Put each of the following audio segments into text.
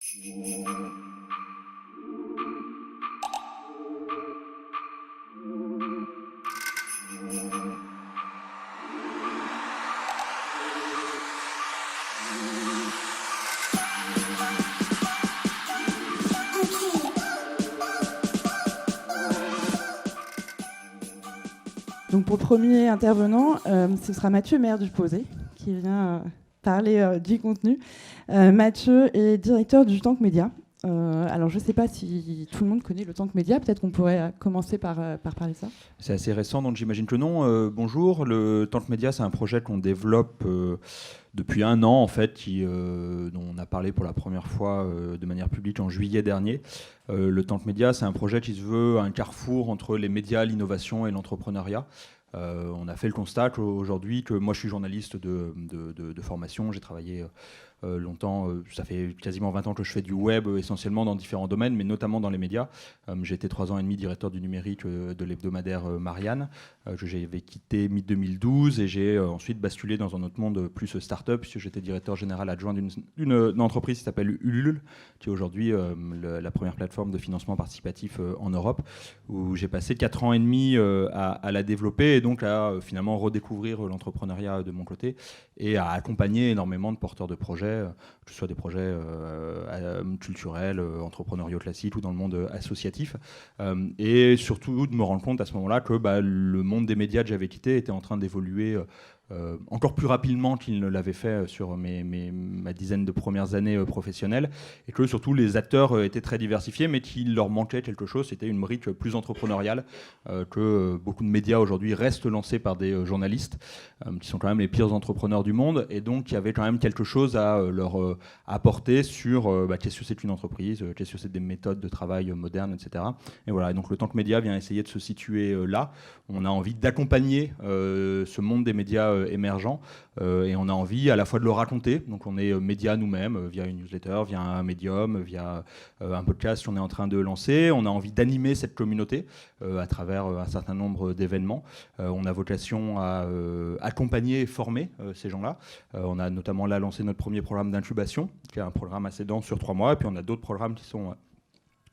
Donc pour le premier intervenant, ce sera Mathieu Maire du Posé, qui vient parler du contenu. Mathieu est directeur du Tank Média. Alors je ne sais pas si tout le monde connaît le Tank Média, peut-être qu'on pourrait commencer par parler de ça. C'est assez récent, donc j'imagine que non. Bonjour, le Tank Média, c'est un projet qu'on développe depuis 1 an, en fait, dont on a parlé pour la première fois de manière publique en juillet dernier. Le Tank Média, c'est un projet qui se veut un carrefour entre les médias, l'innovation et l'entrepreneuriat. On a fait le constat qu'aujourd'hui, que moi je suis journaliste de formation, j'ai travaillé longtemps, ça fait quasiment 20 ans que je fais du web, essentiellement dans différents domaines, mais notamment dans les médias. J'ai été 3 ans et demi directeur du numérique de l'hebdomadaire Marianne, que j'avais quitté mi-2012, et j'ai ensuite basculé dans un autre monde plus start-up, puisque j'étais directeur général adjoint d'une entreprise qui s'appelle Ulule, qui est aujourd'hui la première plateforme de financement participatif en Europe, où j'ai passé 4 ans et demi à la développer, et donc à finalement redécouvrir l'entrepreneuriat de mon côté, et à accompagner énormément de porteurs de projets, que ce soit des projets culturels, entrepreneuriaux classiques ou dans le monde associatif. Et surtout de me rendre compte à ce moment-là que le monde des médias que j'avais quitté était en train d'évoluer encore plus rapidement qu'il ne l'avait fait sur ma dizaine de premières années professionnelles, et que surtout les acteurs étaient très diversifiés, mais qu'il leur manquait quelque chose, c'était une brique plus entrepreneuriale, que beaucoup de médias aujourd'hui restent lancés par des journalistes, qui sont quand même les pires entrepreneurs du monde, et donc il y avait quand même quelque chose à leur apporter sur qu'est-ce que c'est qu'une entreprise, qu'est-ce que c'est des méthodes de travail modernes, etc. Et voilà, et donc le Tank Média vient essayer de se situer là. On a envie d'accompagner ce monde des médias émergents, et on a envie à la fois de le raconter, donc on est média nous-mêmes, via une newsletter, via un médium, via un podcast qu'on est en train de lancer. On a envie d'animer cette communauté à travers un certain nombre d'événements. On a vocation à accompagner et former ces gens-là. On a notamment là lancé notre premier programme d'incubation, qui est un programme assez dense sur 3 mois, et puis on a d'autres programmes qui sont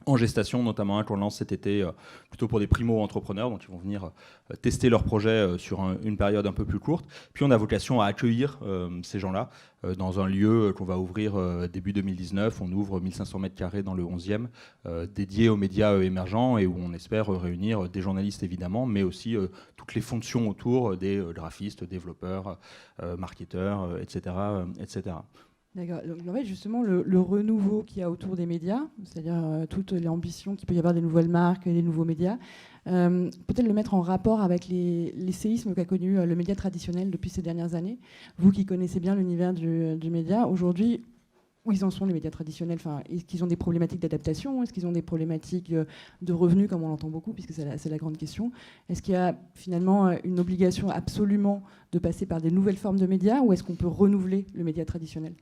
en gestation, notamment un qu'on lance cet été plutôt pour des primo-entrepreneurs, donc ils vont venir tester leurs projets sur une période un peu plus courte. Puis on a vocation à accueillir ces gens-là dans un lieu qu'on va ouvrir début 2019. On ouvre 1500 mètres carrés dans le 11e, dédié aux médias émergents, et où on espère réunir des journalistes évidemment, mais aussi toutes les fonctions autour, des graphistes, développeurs, marketeurs, etc., etc. D'accord. Donc, en fait, justement, le renouveau qu'il y a autour des médias, c'est-à-dire toute l'ambition qu'il peut y avoir des nouvelles marques et des nouveaux médias, peut-être le mettre en rapport avec les séismes qu'a connu le média traditionnel depuis ces dernières années. Vous qui connaissez bien l'univers du média, aujourd'hui, où ils en sont les médias traditionnels? Est-ce qu'ils ont des problématiques d'adaptation? Est-ce qu'ils ont des problématiques de revenus, comme on l'entend beaucoup, puisque c'est la grande question? Est-ce qu'il y a finalement une obligation absolument de passer par des nouvelles formes de médias, ou est-ce qu'on peut renouveler le média traditionnel?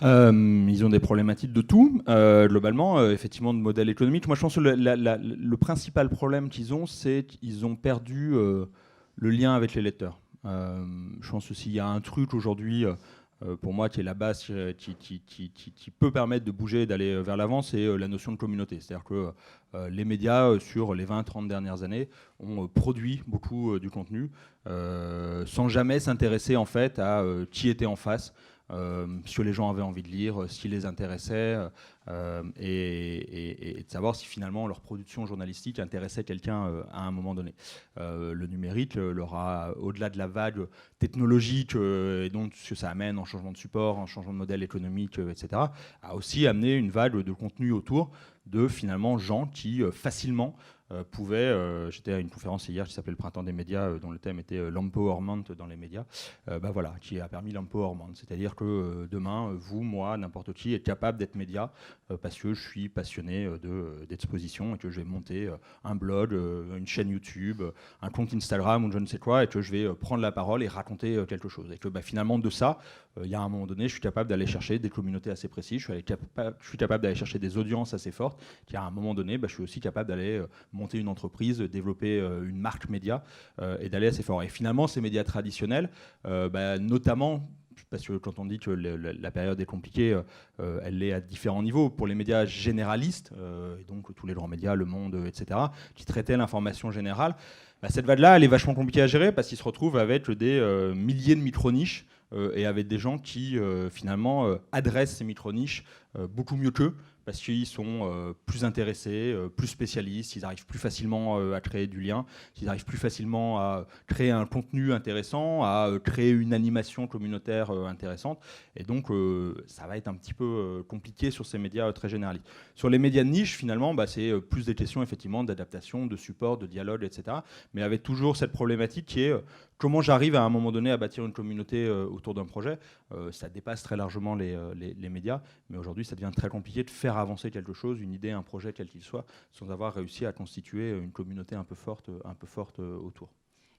Ils ont des problématiques de tout, globalement, effectivement, de modèle économique. Moi, je pense que le principal problème qu'ils ont, c'est qu'ils ont perdu le lien avec les lecteurs. Je pense que s'il y a un truc aujourd'hui, pour moi, qui est la base, qui peut permettre de bouger et d'aller vers l'avant, c'est la notion de communauté. C'est-à-dire que les médias, sur les 20-30 dernières années, ont produit beaucoup du contenu, sans jamais s'intéresser en fait à qui était en face, ce que les gens avaient envie de lire, ce qui les intéressait, et de savoir si finalement leur production journalistique intéressait quelqu'un à un moment donné. Le numérique leur a, au-delà de la vague technologique et donc ce que ça amène en changement de support, en changement de modèle économique, etc., a aussi amené une vague de contenu autour de finalement gens qui facilement j'étais à une conférence hier qui s'appelait le Printemps des médias, dont le thème était l'empowerment dans les médias, voilà, qui a permis l'empowerment, c'est-à-dire que demain, vous, moi, n'importe qui est capable d'être média parce que je suis passionné d'exposition et que je vais monter un blog, une chaîne YouTube, un compte Instagram ou je ne sais quoi, et que je vais prendre la parole et raconter quelque chose. Et que finalement de ça, il y a un moment donné, je suis capable d'aller chercher des communautés assez précises, je suis capable d'aller chercher des audiences assez fortes, qui à un moment donné, je suis aussi capable d'aller monter une entreprise, développer une marque média et d'aller assez fort. Et finalement, ces médias traditionnels, notamment parce que quand on dit que la période est compliquée, elle l'est à différents niveaux. Pour les médias généralistes, et donc tous les grands médias, Le Monde, etc., qui traitaient l'information générale, cette vague-là, elle est vachement compliquée à gérer parce qu'ils se retrouvent avec des milliers de micro-niches et avec des gens qui, finalement, adressent ces micro-niches beaucoup mieux qu'eux, parce qu'ils sont plus intéressés, plus spécialistes, ils arrivent plus facilement à créer du lien, ils arrivent plus facilement à créer un contenu intéressant, à créer une animation communautaire intéressante. Et donc, ça va être un petit peu compliqué sur ces médias très généralistes. Sur les médias de niche, finalement, c'est plus des questions effectivement d'adaptation, de support, de dialogue, etc. Mais avec toujours cette problématique qui est comment j'arrive à un moment donné à bâtir une communauté autour d'un projet. Ça dépasse très largement les médias, mais aujourd'hui, ça devient très compliqué de faire avancer quelque chose, une idée, un projet, quel qu'il soit, sans avoir réussi à constituer une communauté un peu forte autour.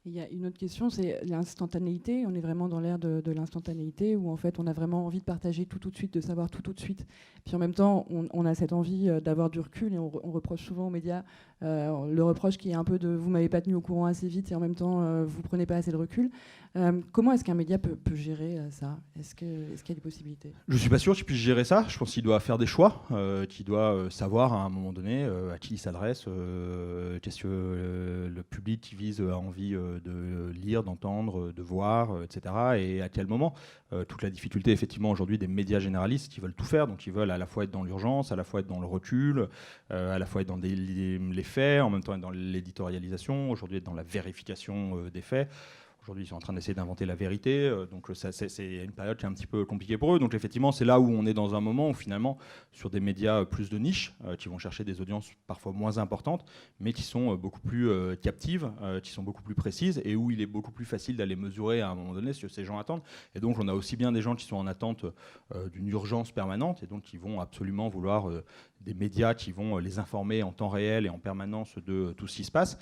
Il y a une autre question, c'est l'instantanéité. On est vraiment dans l'ère de l'instantanéité où en fait on a vraiment envie de partager tout de suite, de savoir tout de suite. Puis en même temps, on a cette envie d'avoir du recul et on reproche souvent aux médias le reproche qui est un peu de vous m'avez pas tenu au courant assez vite et en même temps vous prenez pas assez de recul. Comment est-ce qu'un média peut gérer ça ? Est-ce qu'il y a des possibilités ? Je suis pas sûr qu'il puisse gérer ça. Je pense qu'il doit faire des choix, qu'il doit savoir à un moment donné à qui il s'adresse, qu'est-ce que le public qui vise a envie de lire, d'entendre, de voir, etc. Et à quel moment. Toute la difficulté effectivement aujourd'hui des médias généralistes qui veulent tout faire, donc ils veulent à la fois être dans l'urgence, à la fois être dans le recul, à la fois être dans les faits, en même temps être dans l'éditorialisation, aujourd'hui être dans la vérification des faits. Aujourd'hui, ils sont en train d'essayer d'inventer la vérité, donc c'est une période qui est un petit peu compliquée pour eux. Donc effectivement, c'est là où on est dans un moment où finalement, sur des médias plus de niche, qui vont chercher des audiences parfois moins importantes, mais qui sont beaucoup plus captives, qui sont beaucoup plus précises, et où il est beaucoup plus facile d'aller mesurer à un moment donné ce que ces gens attendent. Et donc on a aussi bien des gens qui sont en attente d'une urgence permanente, et donc qui vont absolument vouloir des médias qui vont les informer en temps réel et en permanence de tout ce qui se passe,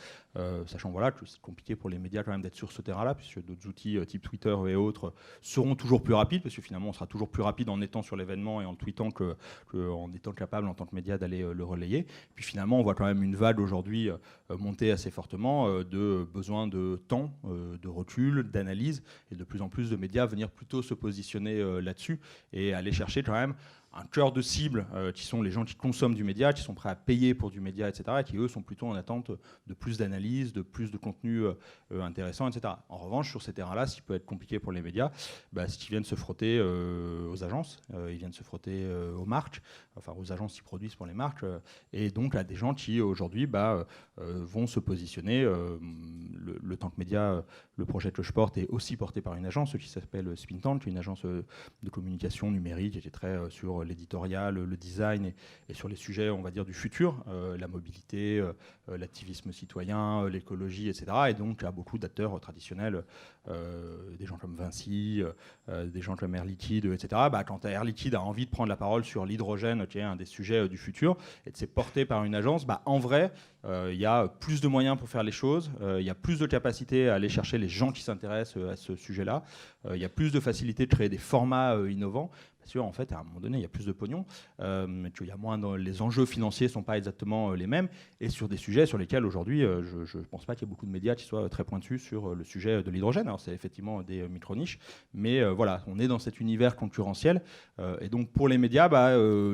sachant voilà, que c'est compliqué pour les médias quand même d'être sur ce terrain-là, puisque d'autres outils type Twitter et autres seront toujours plus rapides, parce que finalement on sera toujours plus rapide en étant sur l'événement et en le tweetant qu'en étant capable en tant que média d'aller le relayer. Puis finalement on voit quand même une vague aujourd'hui monter assez fortement de besoin de temps, de recul, d'analyse, et de plus en plus de médias venir plutôt se positionner là-dessus et aller chercher quand même un cœur de cible qui sont les gens qui consomment du média, qui sont prêts à payer pour du média, etc., et qui, eux, sont plutôt en attente de plus d'analyse, de plus de contenu intéressant, etc. En revanche, sur ces terrains-là, ce qui peut être compliqué pour les médias, c'est qu'ils viennent se frotter aux agences, ils viennent se frotter aux marques, enfin aux agences qui produisent pour les marques, et donc à des gens qui, aujourd'hui, vont se positionner. Le Tank Média, le projet que je porte, est aussi porté par une agence qui s'appelle Spin Tank, une agence de communication numérique qui est très sur l'éditorial, le design et sur les sujets, on va dire, du futur, la mobilité, l'activisme citoyen, l'écologie, etc. Et donc, il y a beaucoup d'acteurs traditionnels, des gens comme Vinci, des gens comme Air Liquide, etc. Quand Air Liquide a envie de prendre la parole sur l'hydrogène, qui est un des sujets du futur, et de c'est porté par une agence, en vrai, il y a plus de moyens pour faire les choses, il y a plus de capacité à aller chercher les gens qui s'intéressent à ce sujet-là, il y a plus de facilité de créer des formats innovants. Parce qu'en fait, à un moment donné, il y a plus de pognon, qu'il y a moins les enjeux financiers ne sont pas exactement les mêmes, et sur des sujets sur lesquels aujourd'hui, je ne pense pas qu'il y ait beaucoup de médias qui soient très pointus sur le sujet de l'hydrogène. Alors c'est effectivement des micro-niches, mais voilà, on est dans cet univers concurrentiel, et donc pour les médias,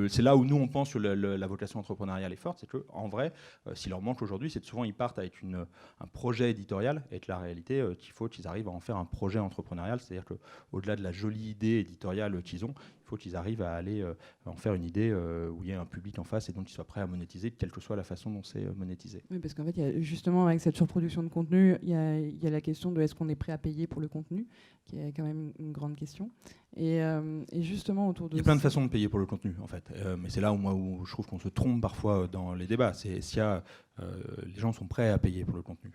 c'est là où nous on pense que la vocation entrepreneuriale est forte, c'est qu'en vrai, s'il leur manque aujourd'hui, c'est que souvent ils partent avec un projet éditorial, et que la réalité, qu'il faut qu'ils arrivent à en faire un projet entrepreneurial, c'est-à-dire qu'au-delà de la jolie idée éditoriale qu'ils ont, il faut qu'ils arrivent à aller en faire une idée où il y a un public en face et donc qu'ils soient prêts à monétiser, quelle que soit la façon dont c'est monétisé. Oui, parce qu'en fait, il y a, justement, avec cette surproduction de contenu, il y a la question de est-ce qu'on est prêt à payer pour le contenu, qui est quand même une grande question. Et justement, autour de... Il y a plein de façons de payer pour le contenu, en fait. Mais c'est là où je trouve qu'on se trompe parfois dans les débats. C'est s'il y a... les gens sont prêts à payer pour le contenu.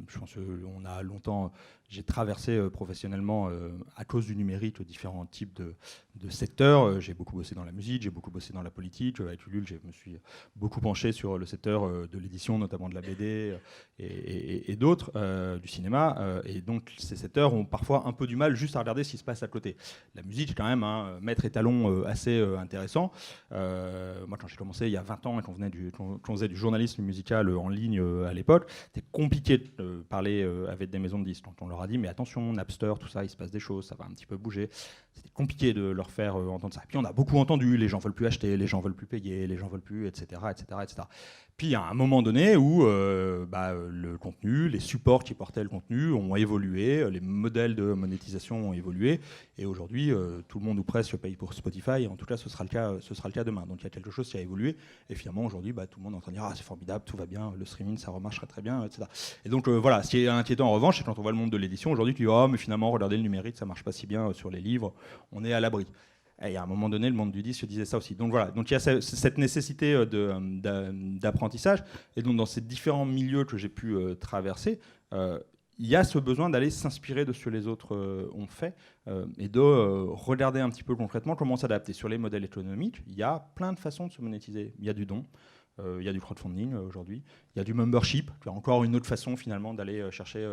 Je pense qu'on a longtemps... J'ai traversé professionnellement, à cause du numérique, différents types de secteurs. J'ai beaucoup bossé dans la musique, j'ai beaucoup bossé dans la politique. Avec Ulule, je me suis beaucoup penché sur le secteur de l'édition, notamment de la BD et d'autres, du cinéma. Et donc, ces secteurs ont parfois un peu du mal juste à regarder ce qui se passe à côté. La musique est quand même un maître étalon assez intéressant. Moi, quand j'ai commencé il y a 20 ans et qu'on faisait du journalisme musical en ligne à l'époque, c'était compliqué de parler avec des maisons de disques. Donc on leur a dit, mais attention, Napster, tout ça, il se passe des choses, ça va un petit peu bouger. C'était compliqué de leur faire entendre ça. Et puis on a beaucoup entendu, les gens veulent plus acheter, les gens veulent plus payer, les gens veulent plus, etc., etc., etc. Puis il y a un moment donné où le contenu, les supports qui portaient le contenu ont évolué, les modèles de monétisation ont évolué, et aujourd'hui tout le monde ou presque paye pour Spotify, et en tout cas ce sera le cas demain. Donc il y a quelque chose qui a évolué, et finalement aujourd'hui tout le monde est en train de dire c'est formidable, tout va bien, le streaming ça remarchera très bien, etc. Et donc voilà, ce qui est inquiétant en revanche, c'est quand on voit le monde de l'édition aujourd'hui, tu dis mais finalement regardez le numérique, ça marche pas si bien sur les livres, on est à l'abri. Et à un moment donné, le monde du disque disait ça aussi. Donc voilà, donc il y a cette nécessité d'apprentissage. Et donc dans ces différents milieux que j'ai pu traverser, il y a ce besoin d'aller s'inspirer de ce que les autres ont fait et de regarder un petit peu concrètement comment s'adapter. Sur les modèles économiques, il y a plein de façons de se monétiser. Il y a du don. Il y a du crowdfunding aujourd'hui, il y a du membership, qui est encore une autre façon finalement d'aller chercher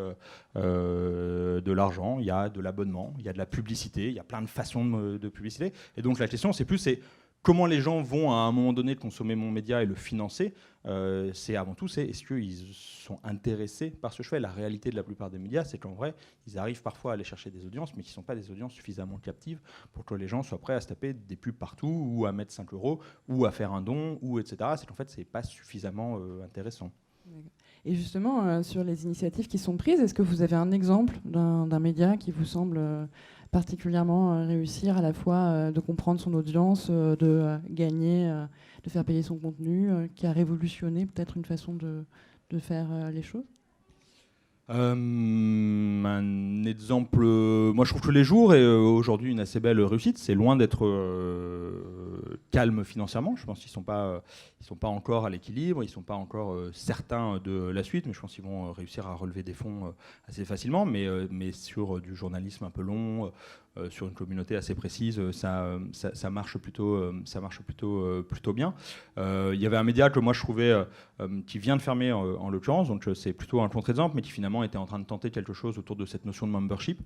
de l'argent, il y a de l'abonnement, il y a de la publicité, il y a plein de façons de publicité. Et donc la question, c'est comment les gens vont à un moment donné consommer mon média et le financer. C'est avant tout, est-ce qu'ils sont intéressés par ce que je fais. La réalité de la plupart des médias, c'est qu'en vrai, ils arrivent parfois à aller chercher des audiences, mais qui ne sont pas des audiences suffisamment captives pour que les gens soient prêts à se taper des pubs partout, ou à mettre 5 €, ou à faire un don, ou etc. C'est qu'en fait, ce n'est pas suffisamment intéressant. Et justement, sur les initiatives qui sont prises, est-ce que vous avez un exemple d'un média qui vous semble particulièrement réussir à la fois de comprendre son audience, de gagner, de faire payer son contenu, qui a révolutionné peut-être une façon de faire les choses ? Un exemple, moi je trouve que les jours est aujourd'hui une assez belle réussite. C'est loin d'être calme financièrement. Je pense qu'ils sont pas encore à l'équilibre, ils sont pas encore certains de la suite, mais je pense qu'ils vont réussir à relever des fonds assez facilement. Mais sur du journalisme un peu long, sur une communauté assez précise, ça marche plutôt bien. Il y avait un média que moi je trouvais qui vient de fermer en l'occurrence, donc c'est plutôt un contre-exemple, mais qui finalement était en train de tenter quelque chose autour de cette notion de membership,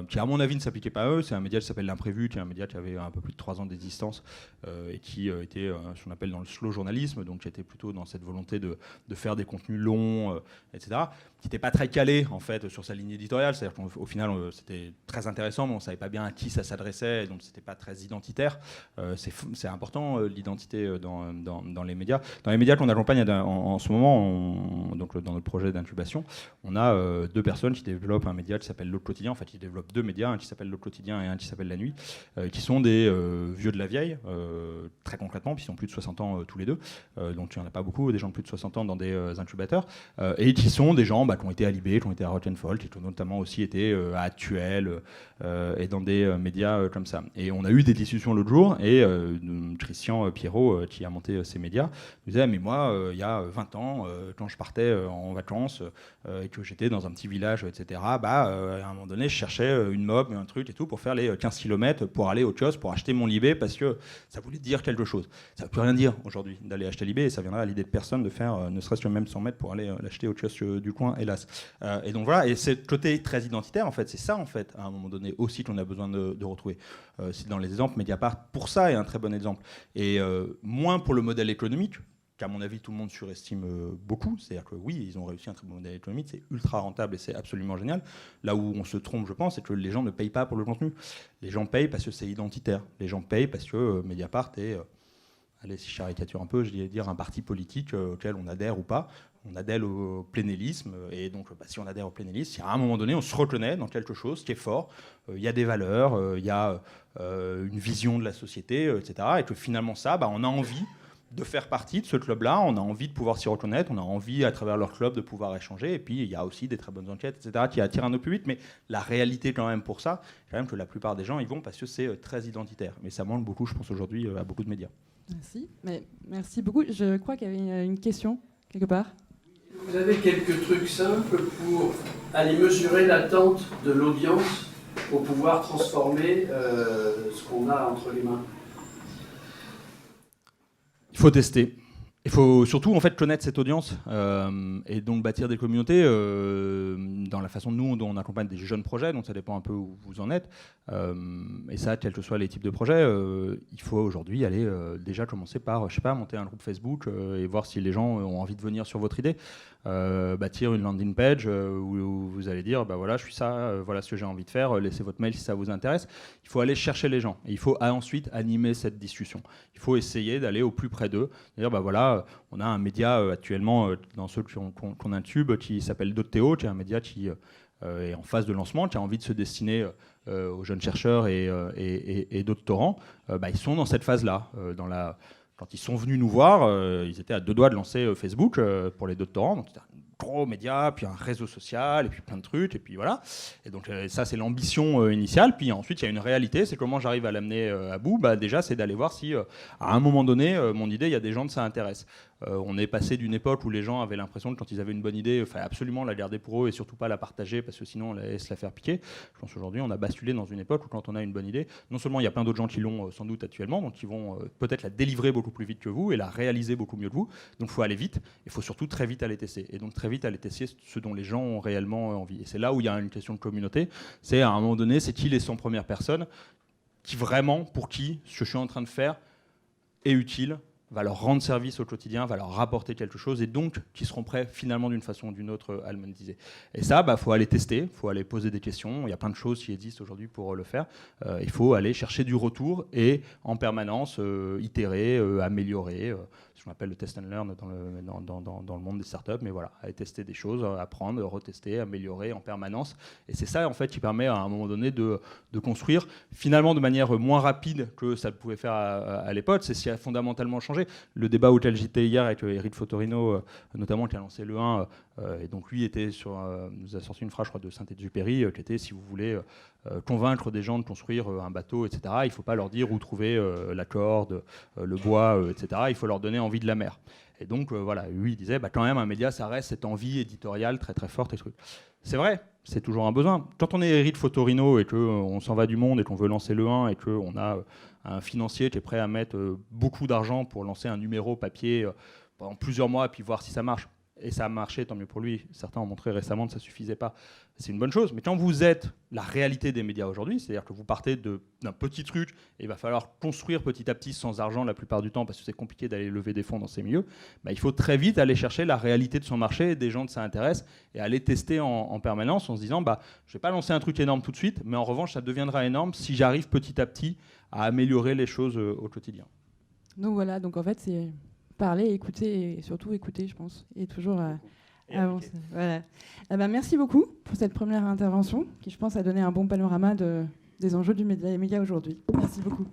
qui à mon avis ne s'appliquait pas à eux. C'est un média qui s'appelle L'Imprévu, qui est un média qui avait un peu plus de 3 ans d'existence et qui était ce qu'on appelle dans le slow journalisme, donc qui était plutôt dans cette volonté de faire des contenus longs, etc., qui n'était pas très calé en fait sur sa ligne éditoriale. C'est-à-dire qu'au final c'était très intéressant, mais on ne savait pas bien à qui ça s'adressait, et donc c'était pas très identitaire. C'est important l'identité dans les médias. Dans les médias qu'on accompagne en ce moment, donc dans notre projet d'incubation, on a 2 personnes qui développent un média qui s'appelle L'Autre Quotidien. En fait, ils développent 2 médias, un qui s'appelle L'Autre Quotidien et un qui s'appelle La Nuit, qui sont des vieux de la vieille, très concrètement, puis ils ont plus de 60 ans tous les deux. Donc il n'y en a pas beaucoup, des gens de plus de 60 ans dans des incubateurs, et qui sont des gens qui ont été à Libé, qui ont été à Rock & Folk, qui ont notamment aussi été à Actuel et dans des médias comme ça. Et on a eu des discussions l'autre jour, et Christian Pierrot, qui a monté ces médias, nous disait mais moi, il y a 20 ans, quand je partais en vacances et que j'étais dans un petit village, etc., à un moment donné, je cherchais une mob, un truc et tout, pour faire les 15 km pour aller au kiosque, pour acheter mon Libé, parce que ça voulait dire quelque chose. Ça ne peut rien dire aujourd'hui d'aller acheter Libé, et ça viendra à l'idée de personne de faire ne serait-ce que même 100 mètres pour aller l'acheter au kiosque du coin, hélas. Et donc voilà, et ce côté très identitaire, en fait, c'est ça, en fait, à un moment donné aussi qu'on a besoin de retrouver. C'est dans les exemples, Mediapart, pour ça, est un très bon exemple. Et moins pour le modèle économique, qu'à mon avis tout le monde surestime beaucoup. C'est-à-dire que oui, ils ont réussi un très bon modèle économique, c'est ultra rentable et c'est absolument génial. Là où on se trompe, je pense, c'est que les gens ne payent pas pour le contenu. Les gens payent parce que c'est identitaire. Les gens payent parce que Mediapart est, allez, si je caricature un peu, je vais dire un parti politique auquel on adhère ou pas. On adhère au plénélisme, et donc si on adhère au plénélisme, à un moment donné, on se reconnaît dans quelque chose qui est fort, il y a des valeurs, il y a une vision de la société, etc., et que finalement ça, on a envie de faire partie de ce club-là, on a envie de pouvoir s'y reconnaître, on a envie à travers leur club de pouvoir échanger, et puis il y a aussi des très bonnes enquêtes, etc., qui attirent un autre public, mais la réalité quand même pour ça, c'est quand même que la plupart des gens y vont parce que c'est très identitaire, mais ça manque beaucoup, je pense, aujourd'hui à beaucoup de médias. Merci beaucoup. Je crois qu'il y avait une question quelque part. Vous avez quelques trucs simples pour aller mesurer l'attente de l'audience pour pouvoir transformer ce qu'on a entre les mains? Il faut tester. Il faut surtout en fait connaître cette audience et donc bâtir des communautés dans la façon dont on accompagne des jeunes projets, donc ça dépend un peu où vous en êtes. Et ça, quels que soient les types de projets, il faut aujourd'hui aller déjà commencer par, je sais pas, monter un groupe Facebook et voir si les gens ont envie de venir sur votre idée. Bâtir une landing page où vous allez dire, bah voilà, je suis ça, voilà ce que j'ai envie de faire, laissez votre mail si ça vous intéresse. Il faut aller chercher les gens et il faut ensuite animer cette discussion. Il faut essayer d'aller au plus près d'eux, dire bah voilà. On a un média actuellement dans ceux qu'on intube qui s'appelle Dotteo, qui est un média qui est en phase de lancement, qui a envie de se destiner aux jeunes chercheurs et doctorants. Ils sont dans cette phase-là. Quand ils sont venus nous voir, ils étaient à 2 doigts de lancer Facebook pour les doctorants. Donc, c'était un gros média, puis un réseau social, et puis plein de trucs, et puis voilà. Et donc ça, c'est l'ambition initiale. Puis ensuite, il y a une réalité, c'est comment j'arrive à l'amener à bout. Déjà, c'est d'aller voir si, à un moment donné, mon idée, il y a des gens que ça intéresse. On est passé d'une époque où les gens avaient l'impression que quand ils avaient une bonne idée, il fallait absolument la garder pour eux et surtout pas la partager parce que sinon on allait se la faire piquer. Je pense qu'aujourd'hui on a basculé dans une époque où quand on a une bonne idée, non seulement il y a plein d'autres gens qui l'ont sans doute actuellement, donc qui vont peut-être la délivrer beaucoup plus vite que vous et la réaliser beaucoup mieux que vous. Donc il faut aller vite, il faut surtout très vite aller tester. Et donc très vite aller tester ce dont les gens ont réellement envie. Et c'est là où il y a une question de communauté. C'est à un moment donné, c'est qui les 100 premières personnes qui vraiment, pour qui ce que je suis en train de faire est utile, va leur rendre service au quotidien, va leur rapporter quelque chose, et donc qui seront prêts finalement d'une façon ou d'une autre à le monétiser. Et ça, faut aller tester, il faut aller poser des questions, il y a plein de choses qui existent aujourd'hui pour le faire, il faut aller chercher du retour et en permanence itérer, améliorer, ce qu'on appelle le test and learn dans le monde des startups, mais voilà, aller tester des choses, apprendre, retester, améliorer en permanence, et c'est ça en fait qui permet à un moment donné de construire finalement de manière moins rapide que ça pouvait faire à l'époque. C'est ce qui a fondamentalement changé. Le débat auquel j'étais hier avec Eric Fotorino, notamment, qui a lancé le 1, et donc lui nous a sorti une phrase, je crois, de Saint-Exupéry, qui était: si vous voulez convaincre des gens de construire un bateau, etc., il ne faut pas leur dire où trouver la corde, le bois, etc., il faut leur donner envie de la mer. Et donc, voilà, lui, il disait, quand même, un média, ça reste cette envie éditoriale très, très forte. C'est vrai, c'est toujours un besoin. Quand on est Eric Fotorino et qu'on s'en va du monde et qu'on veut lancer le 1 et qu'on a un financier qui est prêt à mettre beaucoup d'argent pour lancer un numéro papier pendant plusieurs mois et puis voir si ça marche, et ça a marché, tant mieux pour lui. Certains ont montré récemment que ça ne suffisait pas. C'est une bonne chose. Mais quand vous êtes la réalité des médias aujourd'hui, c'est-à-dire que vous partez d'un petit truc et il va falloir construire petit à petit sans argent la plupart du temps parce que c'est compliqué d'aller lever des fonds dans ces milieux, il faut très vite aller chercher la réalité de son marché, des gens que ça intéresse, et aller tester en permanence en se disant je ne vais pas lancer un truc énorme tout de suite, mais en revanche ça deviendra énorme si j'arrive petit à petit à améliorer les choses au quotidien. Donc voilà, donc en fait c'est parler, écouter et surtout écouter, je pense, et toujours avancer. Voilà. Merci beaucoup pour cette première intervention qui, je pense, a donné un bon panorama des enjeux des médias aujourd'hui. Merci beaucoup.